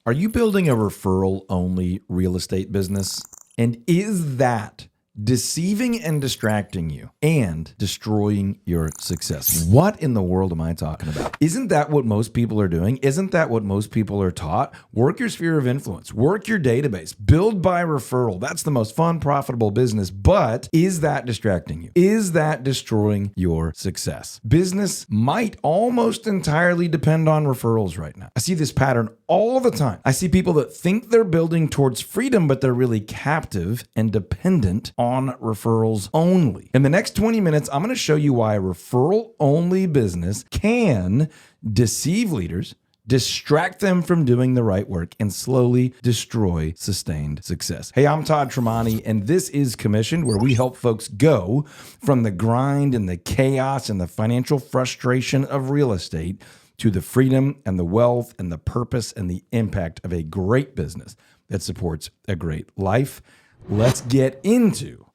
Are you building a referral-only real estate business? And is that deceiving and distracting you and destroying your success? What in the world am I talking about? Isn't that what most people are doing? Isn't that what most people are taught? Work your sphere of influence, work your database, build by referral. That's the most fun, profitable business. But is that distracting you? Is that destroying your success? Business might almost entirely depend on referrals right now. I see this pattern all the time. I see people that think they're building towards freedom, but they're really captive and dependent on referrals only. In the next 20 minutes, I'm going to show you why a referral-only business can deceive leaders, distract them from doing the right work, and slowly destroy sustained success. Hey, I'm Todd Tremonti, and this is Commissioned, where we help folks go from the grind and the chaos and the financial frustration of real estate to the freedom and the wealth and the purpose and the impact of a great business that supports a great life. Let's get into,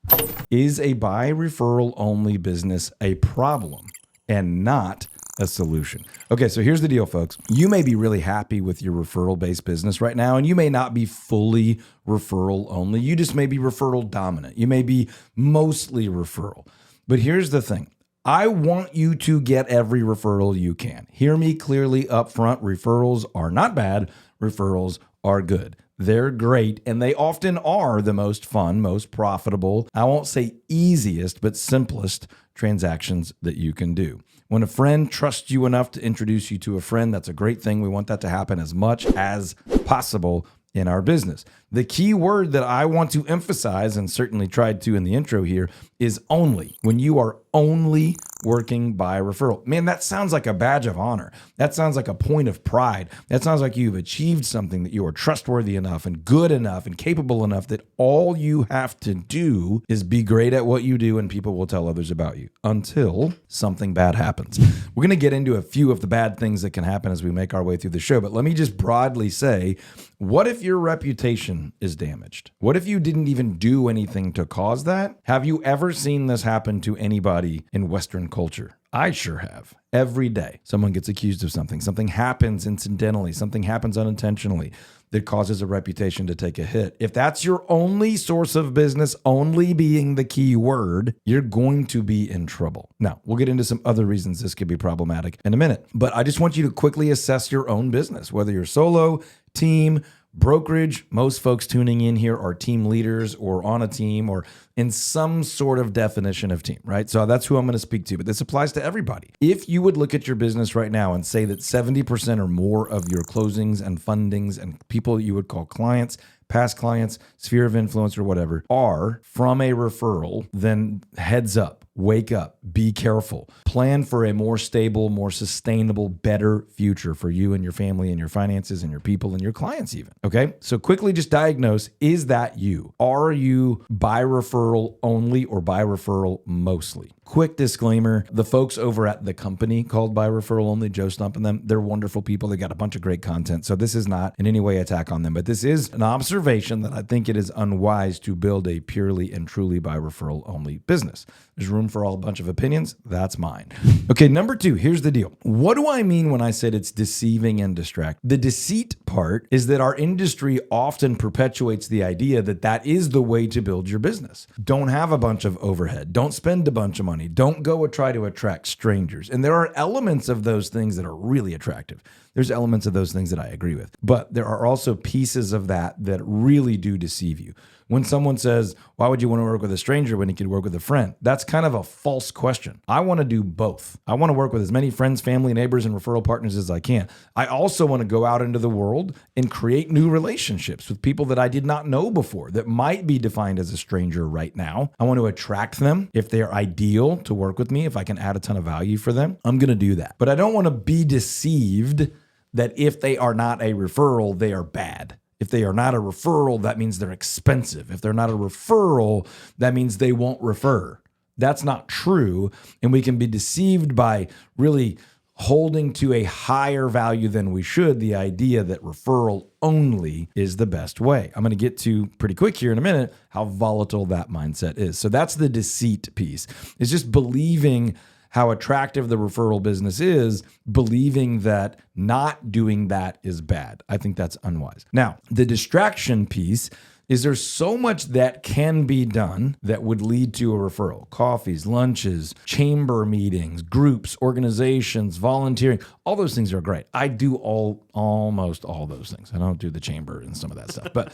is a buy referral only business a problem and not a solution? Okay, so here's the deal, folks. You may be really happy with your referral-based business right now, and you may not be fully referral only. You just may be referral dominant. You may be mostly referral. But here's the thing. I want you to get every referral you can. Hear me clearly up front. Referrals are not bad. Referrals are good. They're great, and they often are the most fun, most profitable, I won't say easiest, but simplest transactions that you can do. When a friend trusts you enough to introduce you to a friend, that's a great thing. We want that to happen as much as possible in our business. The key word that I want to emphasize, and certainly tried to in the intro here, is only. When you are only working by referral. Man, that sounds like a badge of honor. That sounds like a point of pride. That sounds like you've achieved something, that you are trustworthy enough and good enough and capable enough that all you have to do is be great at what you do and people will tell others about you until something bad happens. We're going to get into a few of the bad things that can happen as we make our way through the show, but let me just broadly say, what if your reputation is damaged? What if you didn't even do anything to cause that? Have you ever seen this happen to anybody in Western culture? I sure have. Every day, someone gets accused of something. Something happens incidentally. Something happens unintentionally that causes a reputation to take a hit. If that's your only source of business, only being the key word, you're going to be in trouble. Now, we'll get into some other reasons this could be problematic in a minute, but I just want you to quickly assess your own business, whether you're solo, team, brokerage. Most folks tuning in here are team leaders or on a team or in some sort of definition of team, right? So that's who I'm going to speak to, but this applies to everybody. If you would look at your business right now and say that 70% or more of your closings and fundings and people you would call clients, past clients, sphere of influence or whatever, are from a referral, then heads up. Wake up, be careful, plan for a more stable, more sustainable, better future for you and your family and your finances and your people and your clients even. Okay. So quickly just diagnose, is that you? Are you by referral only or by referral mostly? Quick disclaimer, the folks over at the company called By Referral Only, Joe Stump and them, they're wonderful people. They got a bunch of great content. So this is not in any way attack on them, but this is an observation that I think it is unwise to build a purely and truly by referral only business. There's room for a bunch of opinions. That's mine. Okay, number two, here's the deal. What do I mean when I said it's deceiving and distract? The deceit part is that our industry often perpetuates the idea that that is the way to build your business. Don't have a bunch of overhead. Don't spend a bunch of money. Don't go and try to attract strangers. And there are elements of those things that are really attractive. There's elements of those things that I agree with. But there are also pieces of that really do deceive you. When someone says, why would you want to work with a stranger when you could work with a friend? That's kind of a false question. I want to do both. I want to work with as many friends, family, neighbors, and referral partners as I can. I also want to go out into the world and create new relationships with people that I did not know before that might be defined as a stranger right now. I want to attract them if they're ideal to work with me, if I can add a ton of value for them. I'm going to do that. But I don't want to be deceived that if they are not a referral, they are bad. If they are not a referral, that means they're expensive. If they're not a referral, that means they won't refer. That's not true. And we can be deceived by really holding to a higher value than we should, the idea that referral only is the best way. I'm going to get to pretty quick here in a minute how volatile that mindset is. So that's the deceit piece. It's just believing how attractive the referral business is, believing that not doing that is bad. I think that's unwise. Now, the distraction piece is there's so much that can be done that would lead to a referral. Coffees, lunches, chamber meetings, groups, organizations, volunteering. All those things are great. I do almost all those things. I don't do the chamber and some of that stuff. But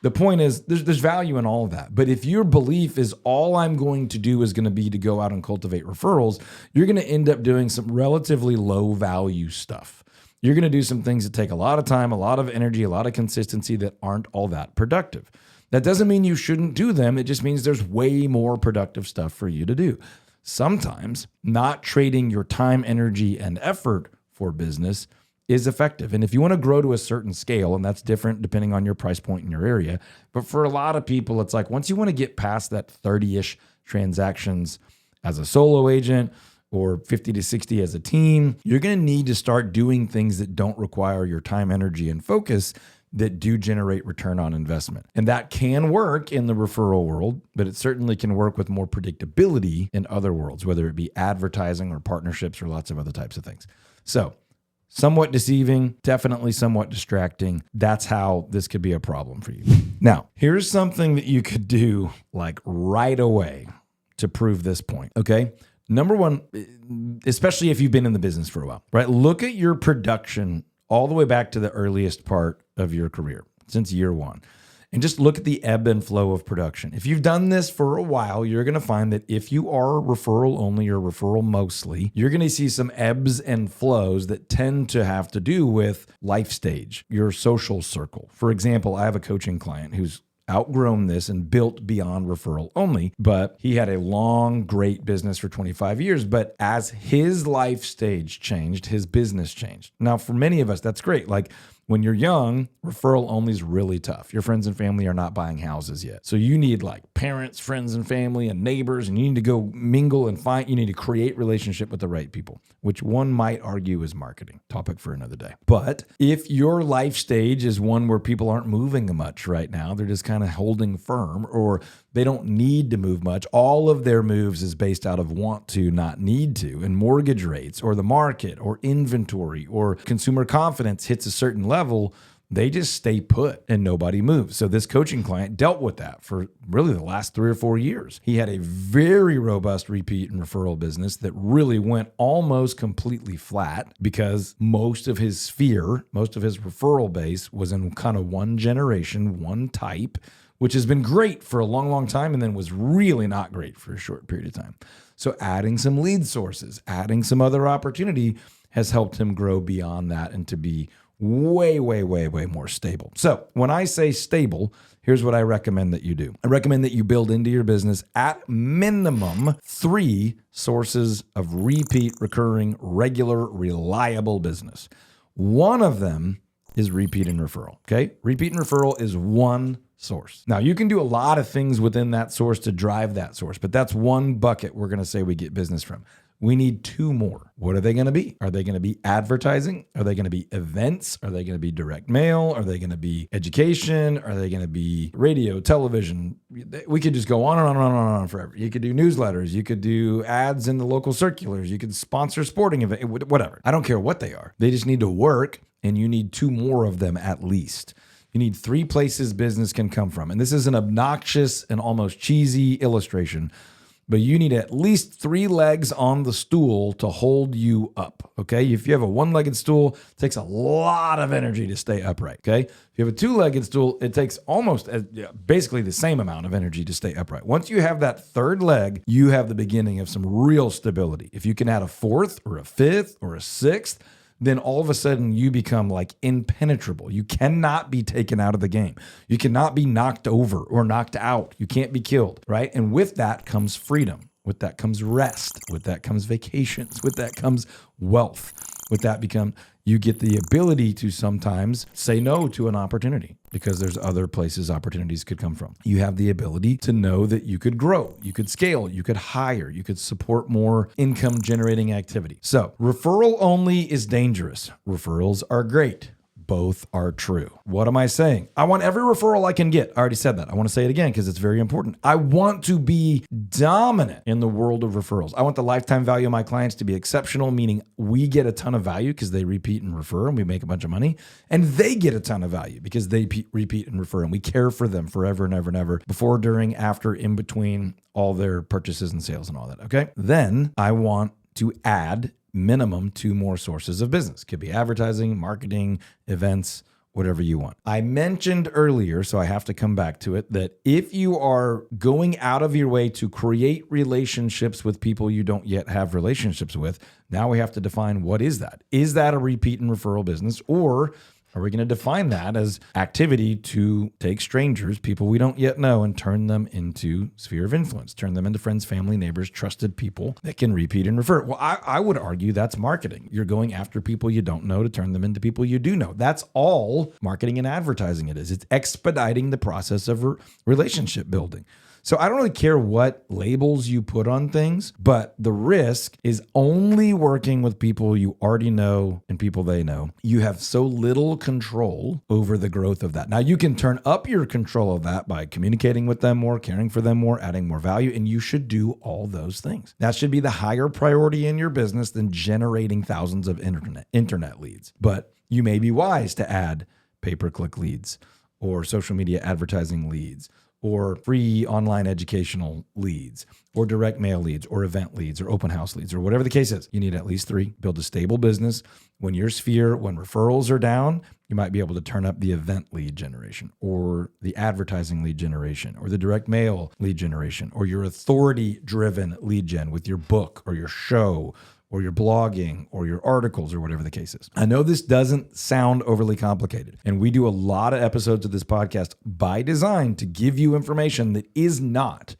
the point is there's value in all of that. But if your belief is all I'm going to do is going to be to go out and cultivate referrals, you're going to end up doing some relatively low value stuff. You're going to do some things that take a lot of time, a lot of energy, a lot of consistency that aren't all that productive. That doesn't mean you shouldn't do them. It just means there's way more productive stuff for you to do. Sometimes not trading your time, energy, and effort for business is effective. And if you want to grow to a certain scale, and that's different depending on your price point in your area, but for a lot of people, it's like once you want to get past that 30-ish transactions as a solo agent, or 50 to 60 as a team, you're going to need to start doing things that don't require your time, energy, and focus that do generate return on investment. And that can work in the referral world, but it certainly can work with more predictability in other worlds, whether it be advertising or partnerships or lots of other types of things. So somewhat deceiving, definitely somewhat distracting. That's how this could be a problem for you. Now, here's something that you could do like right away to prove this point, okay? Number one, especially if you've been in the business for a while, right? Look at your production all the way back to the earliest part of your career, since year one, and just look at the ebb and flow of production. If you've done this for a while, you're going to find that if you are referral only or referral mostly, you're going to see some ebbs and flows that tend to have to do with life stage, your social circle. For example, I have a coaching client who's outgrown this and built beyond referral only, but he had a long, great business for 25 years. But as his life stage changed, his business changed. Now, for many of us, that's great. Like when you're young, referral only is really tough. Your friends and family are not buying houses yet. So you need like parents, friends and family and neighbors, and you need to go mingle and you need to create relationship with the right people, which one might argue is marketing. Topic for another day. But if your life stage is one where people aren't moving much right now, they're just kind of holding firm, or they don't need to move much. All of their moves is based out of want to, not need to, and mortgage rates or the market or inventory or consumer confidence hits a certain level, they just stay put and nobody moves. So this coaching client dealt with that for really the last 3 or 4 years. He had a very robust repeat and referral business that really went almost completely flat because most of his referral base was in kind of one generation, one type, which has been great for a long, long time and then was really not great for a short period of time. So adding some lead sources, adding some other opportunity has helped him grow beyond that and to be way, way, way, way more stable. So when I say stable, here's what I recommend that you do. I recommend that you build into your business at minimum 3 sources of repeat, recurring, regular, reliable business. One of them is repeat and referral, okay? Repeat and referral is one source. Now, you can do a lot of things within that source to drive that source, but that's one bucket we're going to say we get business from. We need 2 more. What are they going to be? Are they going to be advertising? Are they going to be events? Are they going to be direct mail? Are they going to be education? Are they going to be radio, television? We could just go on and on and on and on forever. You could do newsletters. You could do ads in the local circulars. You could sponsor sporting events, whatever. I don't care what they are. They just need to work, and you need 2 more of them at least. You need 3 places business can come from. And this is an obnoxious and almost cheesy illustration, but you need at least 3 legs on the stool to hold you up, okay? If you have a 1-legged stool, it takes a lot of energy to stay upright, okay? If you have a 2-legged stool, it takes almost basically the same amount of energy to stay upright. Once you have that 3rd leg, you have the beginning of some real stability. If you can add a 4th or a 5th or a 6th, then all of a sudden you become like impenetrable. You cannot be taken out of the game. You cannot be knocked over or knocked out. You can't be killed, right? And with that comes freedom. With that comes rest. With that comes vacations. With that comes wealth. With that you get the ability to sometimes say no to an opportunity because there's other places opportunities could come from. You have the ability to know that you could grow, you could scale, you could hire, you could support more income generating activity. So referral only is dangerous. Referrals are great. both are true. What am I saying? I want every referral I can get. I already said that. I want to say it again because it's very important. I want to be dominant in the world of referrals. I want the lifetime value of my clients to be exceptional, meaning we get a ton of value because they repeat and refer and we make a bunch of money. And they get a ton of value because they repeat and refer and we care for them forever and ever and ever, before, during, after, in between all their purchases and sales and all that. Okay. Then I want to add minimum 2 more sources of business. Could be advertising, marketing, events, whatever you want. I mentioned earlier, so I have to come back to it, that if you are going out of your way to create relationships with people you don't yet have relationships with, now we have to define, what is that? Is that a repeat and referral business, or are we going to define that as activity to take strangers, people we don't yet know, and turn them into sphere of influence, turn them into friends, family, neighbors, trusted people that can repeat and refer? Well, I would argue that's marketing. You're going after people you don't know to turn them into people you do know. That's all marketing and advertising it is. It's expediting the process of relationship building. So I don't really care what labels you put on things, but the risk is only working with people you already know and people they know. You have so little control over the growth of that. Now you can turn up your control of that by communicating with them more, caring for them more, adding more value, and you should do all those things. That should be the higher priority in your business than generating thousands of internet leads. But you may be wise to add pay-per-click leads or social media advertising leads, or free online educational leads, or direct mail leads, or event leads, or open house leads, or whatever the case is. You need at least 3. Build a stable business. When your sphere, when referrals are down, you might be able to turn up the event lead generation, or the advertising lead generation, or the direct mail lead generation, or your authority-driven lead gen with your book or your show, or your blogging, or your articles, or whatever the case is. I know this doesn't sound overly complicated, and we do a lot of episodes of this podcast by design to give you information that is not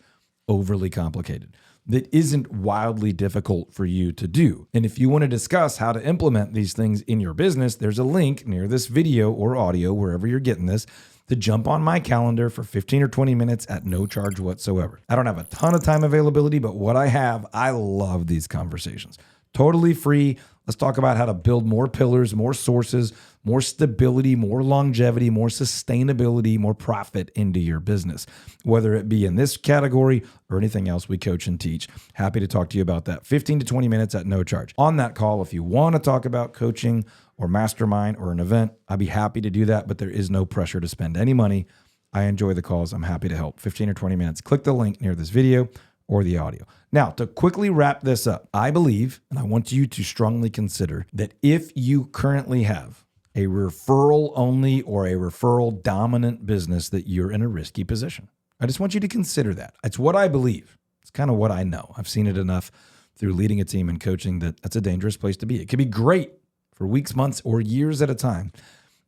overly complicated, that isn't wildly difficult for you to do. And if you want to discuss how to implement these things in your business, there's a link near this video or audio, wherever you're getting this, to jump on my calendar for 15 or 20 minutes at no charge whatsoever. I don't have a ton of time availability, but what I have, I love these conversations. Totally free. Let's talk about how to build more pillars, more sources, more stability, more longevity, more sustainability, more profit into your business, whether it be in this category or anything else we coach and teach. Happy to talk to you about that. 15 to 20 minutes at no charge. On that call, if you want to talk about coaching or mastermind or an event, I'd be happy to do that, but there is no pressure to spend any money. I enjoy the calls. I'm happy to help. 15 or 20 minutes. Click the link near this video or the audio. Now, to quickly wrap this up, I believe, and I want you to strongly consider, that if you currently have a referral only or a referral dominant business, that you're in a risky position. I just want you to consider that. It's what I believe. It's kind of what I know. I've seen it enough through leading a team and coaching that that's a dangerous place to be. It could be great for weeks, months, or years at a time,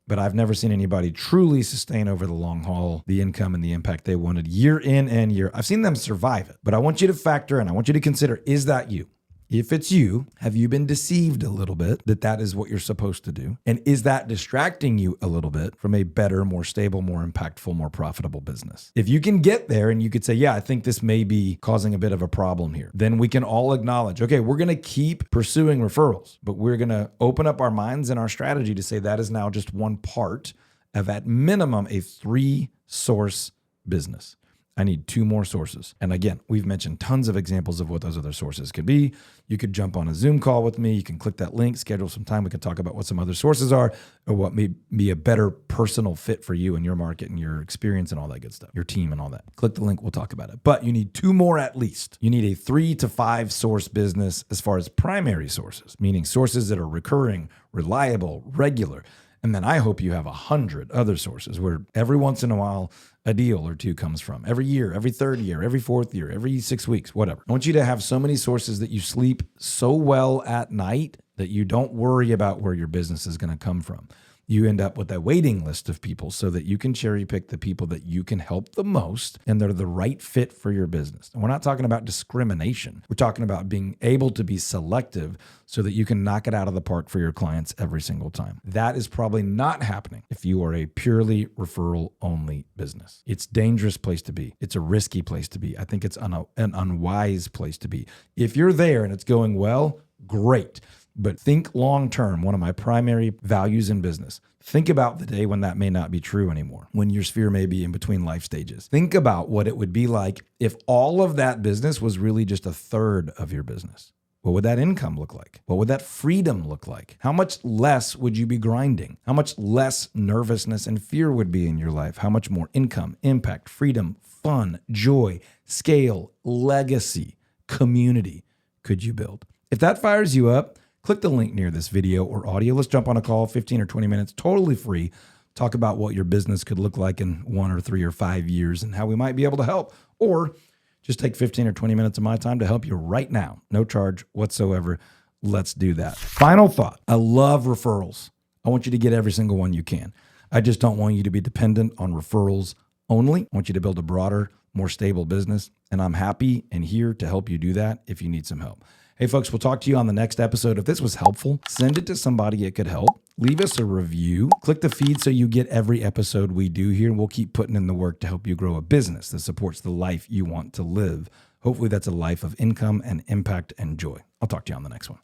but I've never seen anybody truly sustain over the long haul the income and the impact they wanted year in and year. I've seen them survive it, but I want you to factor in, I want you to consider, is that you? If it's you, have you been deceived a little bit that that is what you're supposed to do? And is that distracting you a little bit from a better, more stable, more impactful, more profitable business? If you can get there and you could say, yeah, I think this may be causing a bit of a problem here, then we can all acknowledge, okay, we're going to keep pursuing referrals, but we're going to open up our minds and our strategy to say that is now just one part of, at minimum, a 3-source business. I need 2 more sources. And again, we've mentioned tons of examples of what those other sources could be. You could jump on a Zoom call with me. You can click that link, schedule some time. We can talk about what some other sources are or what may be a better personal fit for you and your market and your experience and all that good stuff, your team and all that. Click the link. We'll talk about it. But you need 2 more at least. You need a 3 to 5 source business as far as primary sources, meaning sources that are recurring, reliable, regular. And then I hope you have 100 other sources where every once in a while a deal or 2 comes from. Every year, every 3rd year, every 4th year, every 6 weeks, whatever. I want you to have so many sources that you sleep so well at night that you don't worry about where your business is going to come from. You end up with a waiting list of people so that you can cherry pick the people that you can help the most and they're the right fit for your business. And we're not talking about discrimination. We're talking about being able to be selective so that you can knock it out of the park for your clients every single time. That is probably not happening if you are a purely referral only business. It's a dangerous place to be. It's a risky place to be. I think it's an unwise place to be. If you're there and it's going well, great. But think long term. One of my primary values in business, Think about the day when that may not be true anymore, when your sphere may be in between life stages. Think about what it would be like if all of that business was really just a third of your business. What would that income look like? What would that freedom look like? How much less would you be grinding? How much less nervousness and fear would be in your life? How much more income, impact, freedom, fun, joy, scale, legacy, community could you build? If that fires you up, click the link near this video or audio. Let's jump on a call, 15 or 20 minutes, totally free. Talk about what your business could look like in 1 or 3 or 5 years and how we might be able to help. Or just take 15 or 20 minutes of my time to help you right now. No charge whatsoever. Let's do that. Final thought. I love referrals. I want you to get every single one you can. I just don't want you to be dependent on referrals only. I want you to build a broader, more stable business. And I'm happy and here to help you do that if you need some help. Hey, folks, we'll talk to you on the next episode. If this was helpful, send it to somebody it could help. Leave us a review. Click the feed so you get every episode we do here. And we'll keep putting in the work to help you grow a business that supports the life you want to live. Hopefully, that's a life of income and impact and joy. I'll talk to you on the next one.